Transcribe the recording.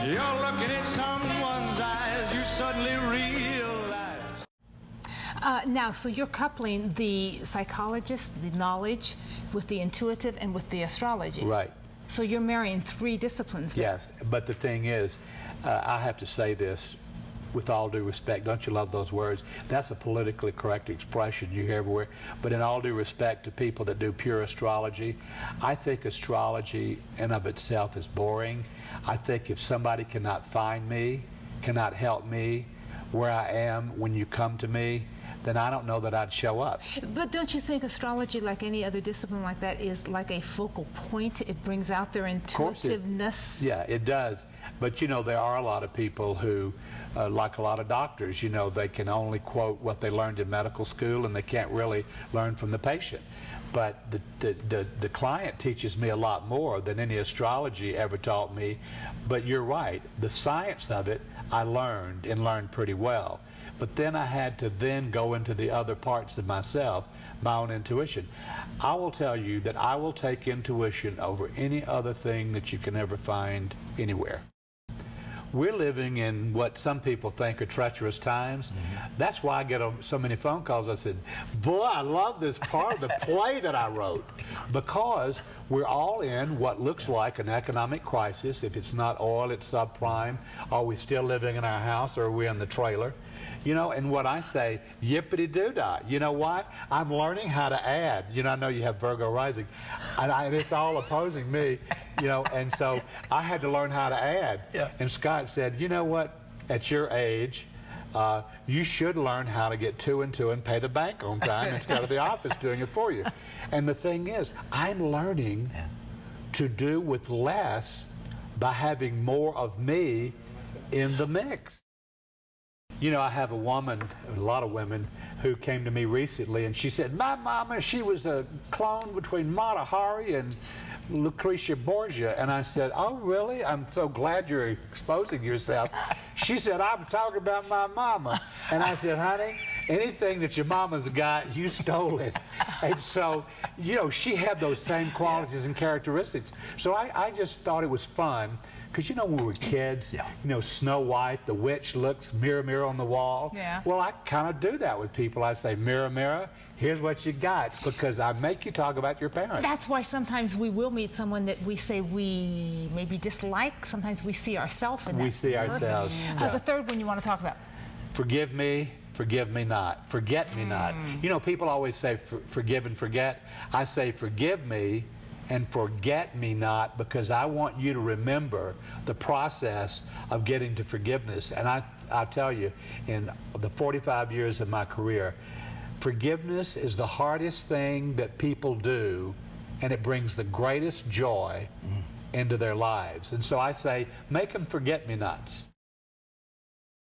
You're looking at someone's eyes, you suddenly realize. Now, so you're coupling the psychologist, the knowledge, with the intuitive and with the astrology. Right. So you're marrying three disciplines there. Yes, but the thing is, I have to say this with all due respect. Don't you love those words? That's a politically correct expression you hear everywhere. But in all due respect to people that do pure astrology, I think astrology in of itself is boring. I think if somebody cannot find me, cannot help me where I am when you come to me, then I don't know that I'd show up. But don't you think astrology, like any other discipline like that, is like a focal point? It brings out their intuitiveness. Yeah, it does. But you know, there are a lot of people who, like a lot of doctors, you know, they can only quote what they learned in medical school and they can't really learn from the patient. But the client teaches me a lot more than any astrology ever taught me. But you're right, the science of it I learned and learned pretty well. But then I had to then go into the other parts of myself, my own intuition. I will tell you that I will take intuition over any other thing that you can ever find anywhere. We're living in what some people think are treacherous times. That's why I get so many phone calls. I said, boy, I love this part of the play that I wrote. Because we're all in what looks like an economic crisis. If it's not oil, it's subprime. Are we still living in our house, or are we in the trailer? You know, and what I say, yippity-doo-dah. You know what? I'm learning how to add. You know, I know you have Virgo rising, and it's all opposing me, you know, and so I had to learn how to add. Yeah. And Scott said, you know what? At your age, you should learn how to get 2 and 2 and pay the bank on time instead of the office doing it for you. And the thing is, I'm learning to do with less by having more of me in the mix. You know, I have a woman, a lot of women, who came to me recently, and she said, my mama, she was a clone between Mata Hari and Lucretia Borgia. And I said, oh, really? I'm so glad you're exposing yourself. She said, I'm talking about my mama. And I said, honey, anything that your mama's got, you stole it. And so, you know, she had those same qualities and characteristics. So I just thought it was fun. Because, you know, when we were kids, you know, Snow White, the witch looks, mirror, mirror on the wall. Yeah. Well, I kind of do that with people. I say, mirror, mirror, here's what you got, because I make you talk about your parents. That's why sometimes we will meet someone that we say we maybe dislike. Sometimes we see ourselves in that We see person. ourselves. Yeah. The third one you want to talk about? Forgive me not. Forget me not. You know, people always say forgive and forget. I say forgive me and forget me not, because I want you to remember the process of getting to forgiveness. And I tell you, in the 45 years of my career, forgiveness is the hardest thing that people do, and it brings the greatest joy into their lives. And so I say, make them forget me nots.